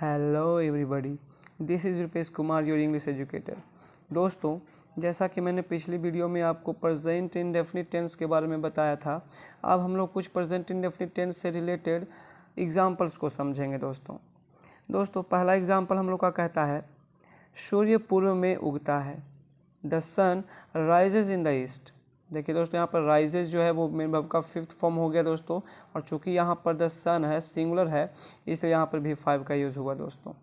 Hello everybody, this is Rupesh Kumar, your English educator. दोस्तों, जैसा कि मैंने पिछली वीडियो में आपको प्रेजेंट इंडेफिनिट टेंस के बारे में बताया था, अब हम लोग कुछ प्रेजेंट इंडेफिनिट टेंस से रिलेटेड एग्जाम्पल्स को समझेंगे। दोस्तों पहला एग्जाम्पल हम लोग का कहता है, सूर्य पूर्व में उगता है। The sun rises in the east. देखिए दोस्तों, यहाँ पर राइजेज जो है वो मेन वर्ब का फिफ्थ फॉर्म हो गया दोस्तों, और चूंकि यहाँ पर द सन है, सिंगुलर है, इसलिए यहाँ पर भी 5 का यूज़ हुआ दोस्तों।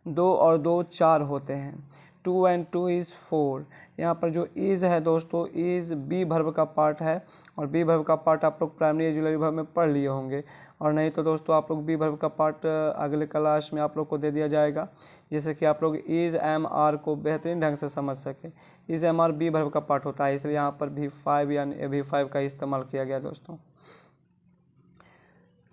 2 और 2 4 होते हैं। 2 and 2 is 4। यहाँ पर जो इज़ है दोस्तों, इज़ बी वर्ब का पार्ट है, और बी वर्ब का पार्ट आप लोग प्राइमरी ऑक्सिलरी वर्ब में पढ़ लिए होंगे, और नहीं तो दोस्तों आप लोग बी वर्ब का पार्ट अगले क्लास में आप लोग को दे दिया जाएगा, जैसे कि आप लोग इज़ एम आर को बेहतरीन ढंग से समझ सके। Is am are be verb का पार्ट होता है, इसलिए यहाँ पर भी 5 यानी भी 5 का इस्तेमाल किया गया दोस्तों।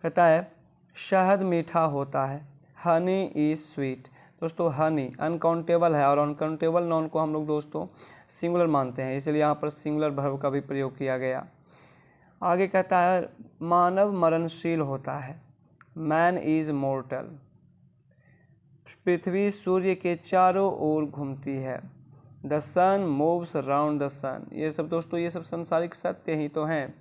कहता है, शहद मीठा होता है। Honey is sweet. दोस्तों हनी अनकाउंटेबल है, और अनकाउंटेबल नाउन को हम लोग दोस्तों सिंगुलर मानते हैं, इसलिए यहाँ पर सिंगुलर वर्ब का भी प्रयोग किया गया। आगे कहता है, मानव मरणशील होता है। Man is mortal. पृथ्वी सूर्य के चारों ओर घूमती है। The sun moves around the sun. ये सब दोस्तों, ये सब संसारिक सत्य ही तो हैं।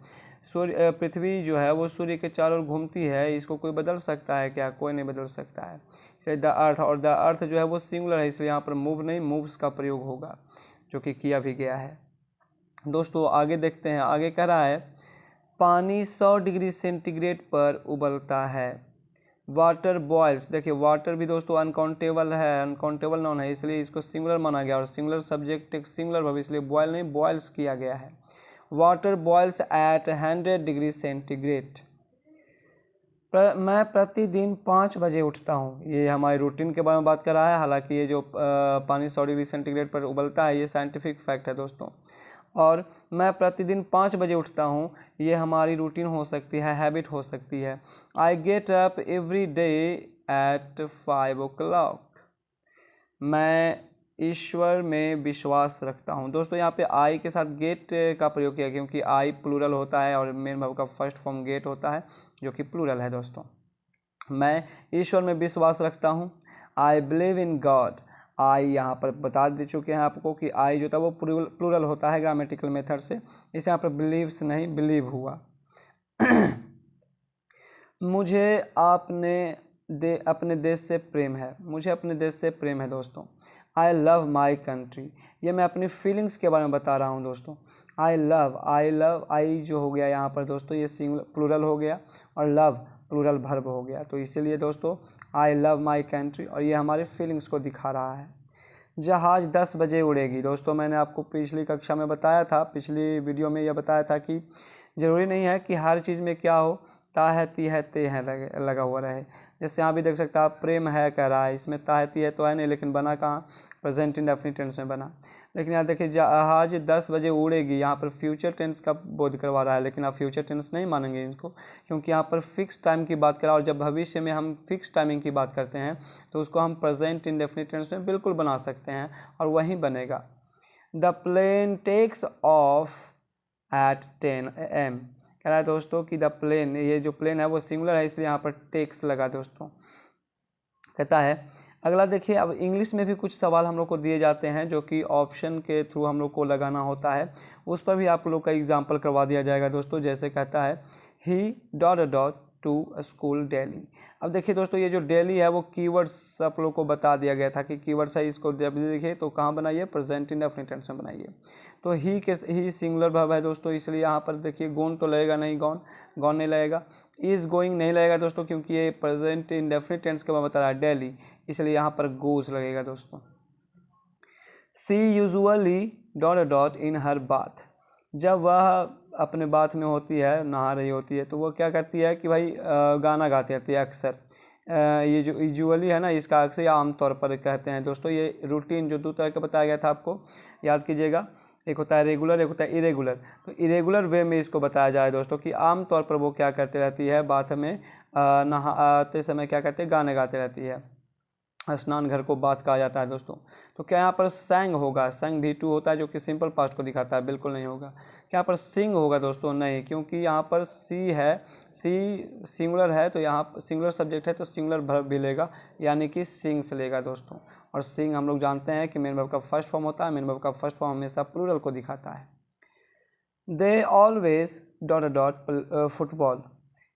सूर्य पृथ्वी जो है वो सूर्य के चारों ओर घूमती है, इसको कोई बदल सकता है क्या? कोई नहीं बदल सकता है। इसलिए द अर्थ, और द अर्थ जो है वो सिंगुलर है, इसलिए यहाँ पर मूव नहीं मूव्स का प्रयोग होगा, जो कि किया भी गया है। दोस्तों आगे देखते हैं, आगे कह रहा है, पानी 100 डिग्री सेंटीग्रेड पर उबलता है। Water boils. देखिए वाटर भी दोस्तों अनकाउंटेबल है, अनकाउंटेबल नाउन है, इसलिए इसको सिंगुलर माना गया, और सिंगुलर सब्जेक्ट एक सिंगुलर वर्ब, इसलिए बॉयल नहीं बॉयल्स किया गया है। Water boils at 100 degree centigrade. मैं प्रतिदिन 5 बजे उठता हूँ। ये हमारे रूटीन के बारे में बात कर रहा है, हालांकि ये जो पानी 100 डिग्री सेंटीग्रेड पर उबलता है ये साइंटिफिक फैक्ट है दोस्तों। और मैं प्रतिदिन 5 बजे उठता हूँ, ये हमारी रूटीन हो सकती है, हैबिट हो सकती है। I get up every day at 5 o'clock। मैं ईश्वर में विश्वास रखता हूँ। दोस्तों यहाँ पे आई के साथ गेट का प्रयोग किया, क्योंकि आई प्लूरल होता है और मेन वर्ब का फर्स्ट फॉर्म गेट होता है, जो कि प्लूरल है दोस्तों। मैं ईश्वर में विश्वास रखता हूँ। I believe in God. आई यहाँ पर बता दे चुके हैं आपको कि आई जो था वो प्लूरल होता है ग्रामेटिकल मेथड से, इसे यहाँ पर बिलीव्स नहीं बिलीव हुआ। मुझे अपने देश से प्रेम है। मुझे अपने देश से प्रेम है दोस्तों। I love my country. ये मैं अपनी फीलिंग्स के बारे में बता रहा हूँ दोस्तों। आई लव आई जो हो गया यहाँ पर दोस्तों, ये सिंगुलर प्लूरल हो गया, और लव प्लूरल वर्ब हो गया, तो इसीलिए दोस्तों आई लव माई कंट्री, और ये हमारी फीलिंग्स को दिखा रहा है। जहाज़ 10 बजे उड़ेगी। दोस्तों मैंने आपको पिछली कक्षा में बताया था, पिछली वीडियो में यह बताया था कि ज़रूरी नहीं है कि हर चीज़ में क्या हो, ता है ती है ते है लगा हुआ रहे। जैसे यहाँ भी देख सकते हैं आप, प्रेम है कह रहा है, इसमें ता है ती है तो है नहीं, लेकिन बना कहाँ? प्रेजेंट इंडेफिनिट टेंस में बना। लेकिन यहाँ देखिए, जहाज 10 बजे उड़ेगी, यहाँ पर फ्यूचर टेंस का बोध करवा रहा है, लेकिन आप फ्यूचर टेंस नहीं मानेंगे इसको, क्योंकि यहाँ पर फिक्स टाइम की बात करा, और जब भविष्य में हम फिक्स टाइमिंग की बात करते हैं तो उसको हम प्रेजेंट इंडेफिनिट टेंस में बिल्कुल बना सकते हैं, और वहीं बनेगा। The plane takes off at 10 AM। कह रहा है दोस्तों कि द प्लेन, ये जो प्लेन है वो सिंगुलर है, इसलिए यहाँ पर टेक्स लगा दोस्तों। कहता है अगला, देखिए अब इंग्लिश में भी कुछ सवाल हम लोग को दिए जाते हैं, जो कि ऑप्शन के थ्रू हम लोग को लगाना होता है, उस पर भी आप लोग का एग्जाम्पल करवा दिया जाएगा दोस्तों। जैसे कहता है, ही डॉट टू स्कूल डेली। अब देखिए दोस्तों, ये जो डेली है वो कीवर्ड्स आप लोग को बता दिया गया था कि कीवर्ड्स है, इसको जब देखिए तो कहाँ बनाइए? प्रेजेंट इंडेफिनिट टेंस में बनाइए। तो ही सिंगुलर वर्ब है दोस्तों, इसलिए यहाँ पर देखिए गोन तो लगेगा नहीं, गॉन नहीं लगेगा। इज गोइंग नहीं लगेगा दोस्तों, क्योंकि ये प्रेजेंट इंडेफिनिट टेंस के बाद बता रहा है डेली, इसलिए यहाँ पर गोज लगेगा दोस्तों। She usually dot in her bath. जब वह अपने बाथ में होती है, नहा रही होती है, तो वो क्या करती है कि भाई गाना गाती रहती है अक्सर। ये जो यूजुअली है ना, इसका अक्सर या आमतौर पर कहते हैं दोस्तों। ये रूटीन जो 2 तरह का बताया गया था आपको, याद कीजिएगा, एक होता है रेगुलर, एक होता है इरेगुलर। तो इरेगुलर वे में इसको बताया जाए दोस्तों कि आमतौर पर वो क्या करती रहती है, बाथ में नहाते समय क्या करते हैं? गाने गाते रहती है। स्नान घर को बाथ कहा जाता है दोस्तों। तो क्या यहाँ पर सैंग होगा? सैंग भी टू होता है जो कि सिंपल पास्ट को दिखाता है, बिल्कुल नहीं होगा। क्या यहाँ पर सिंग होगा दोस्तों? नहीं, क्योंकि यहाँ पर सी है, सी सिंगुलर है, तो यहाँ पर सिंगुलर सब्जेक्ट है तो सिंगुलर वर्ब भी लेगा, यानी कि सिंग से लेगा दोस्तों। और सिंग हम लोग जानते हैं कि मेन वर्ब का फर्स्ट फॉर्म होता है, मेन वर्ब का फर्स्ट फॉर्म हमेशा प्लूरल को दिखाता है। They always dot dot football.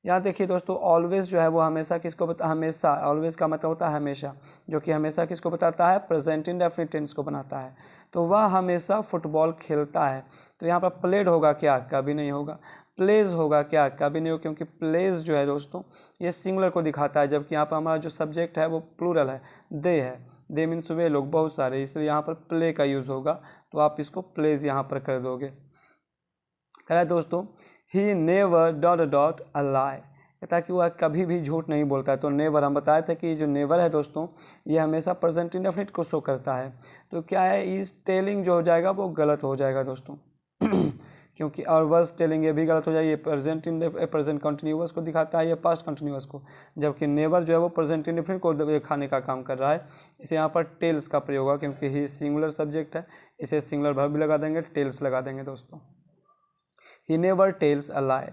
यहाँ देखिए दोस्तों, ऑलवेज जो है वो हमेशा किसको हमेशा, ऑलवेज का मतलब होता है हमेशा, जो कि हमेशा किसको बताता है? प्रेजेंट इंडेफिनिट टेंस को बनाता है। तो वह हमेशा फुटबॉल खेलता है। तो यहाँ पर प्लेड होगा क्या? कभी नहीं होगा। प्लेज होगा क्या? कभी नहीं होगा, क्योंकि प्लेज जो है दोस्तों ये सिंगुलर को दिखाता है, जबकि यहाँ पर हमारा जो सब्जेक्ट है वो प्लूरल है, दे है। दे मीन्स वे लोग, बहुत सारे, इसलिए यहाँ पर प्ले का यूज़ होगा, तो आप इसको प्लेज यहाँ पर कर दोगे। कह रहा है दोस्तों, ही नेवर डॉट डॉट अ लाई, कहता कि वह कभी भी झूठ नहीं बोलता है। तो नेवर हम बताए थे कि जो नेवर है दोस्तों ये हमेशा प्रेजेंट इंडेफिनिट को शो करता है। तो क्या है, इज टेलिंग जो हो जाएगा वो गलत हो जाएगा दोस्तों क्योंकि और वर्स टेलिंग ये भी गलत हो जाएगी। ये प्रेजेंट कंटिन्यूअस को दिखाता है, ये पास्ट कंटिन्यूअस को, जबकि नेवर जो है वो प्रेजेंट इंडेफिनिट को खाने का काम कर रहा है। इसे यहाँ पर टेल्स का प्रयोग होगा, क्योंकि ही सिंगुलर सब्जेक्ट है, इसे सिंगुलर वर्ब भी लगा देंगे, टेल्स लगा देंगे दोस्तों। He never tells a lie।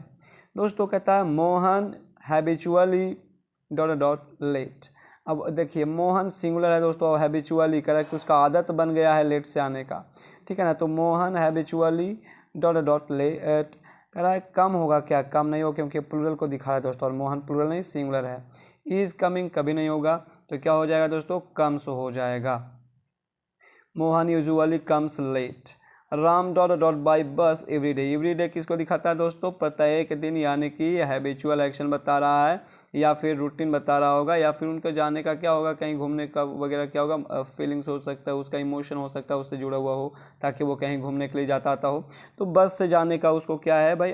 दोस्तों कहता है Mohan habitually dot dot late. अब देखिए मोहन सिंगुलर है दोस्तों, और हैबिचुअली कह रहा है कि उसका आदत बन गया है लेट से आने का, ठीक है ना। तो Mohan habitually dot dot late, कह रहा है कम होगा क्या? कम नहीं होगा, क्योंकि प्लूरल को दिखा रहा है दोस्तों, और मोहन प्लूरल नहीं सिंगुलर है। इज कमिंग कभी नहीं होगा, तो क्या हो जाएगा दोस्तों? कम्स हो जाएगा। Mohan usually comes late. Ram dot dot by bus everyday. Everyday किसको दिखाता है दोस्तों? प्रत्येक दिन, यानी कि हैबिचुअल एक्शन बता रहा है, या फिर रूटीन बता रहा होगा, या फिर उनके जाने का क्या होगा, कहीं घूमने का वगैरह क्या होगा, फीलिंग्स हो सकता है, उसका इमोशन हो सकता है, उससे जुड़ा हुआ हो, ताकि वो कहीं घूमने के लिए जाता आता हो। तो बस से जाने का उसको क्या है भाई,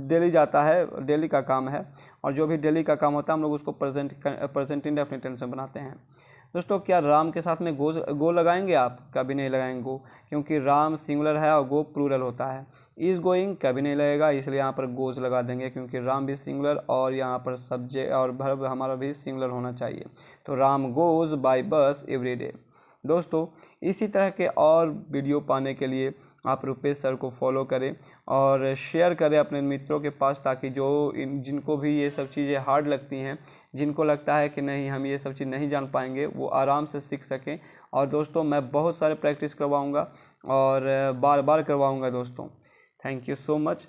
डेली जाता है, डेली का काम है। और जो भी डेली का काम होता है हम लोग उसको प्रेजेंट इंडेफिनिट टेंस में बनाते हैं दोस्तों। क्या राम के साथ में गो लगाएंगे आप? कभी नहीं लगाएंगे गो, क्योंकि राम सिंगुलर है और गो प्लूरल होता है। इज गोइंग कभी नहीं लगेगा, इसलिए यहाँ पर गोज लगा देंगे, क्योंकि राम भी सिंगुलर और यहाँ पर सब्जेक्ट और वर्ब हमारा भी सिंगुलर होना चाहिए। तो राम गोज बाय बस एवरीडे। दोस्तों इसी तरह के और वीडियो पाने के लिए आप रुपेश सर को फॉलो करें और शेयर करें अपने मित्रों के पास, ताकि जिनको भी ये सब चीज़ें हार्ड लगती हैं, जिनको लगता है कि नहीं हम ये सब चीज़ नहीं जान पाएंगे, वो आराम से सीख सकें। और दोस्तों मैं बहुत सारे प्रैक्टिस करवाऊँगा और बार बार करवाऊँगा दोस्तों। Thank you so much.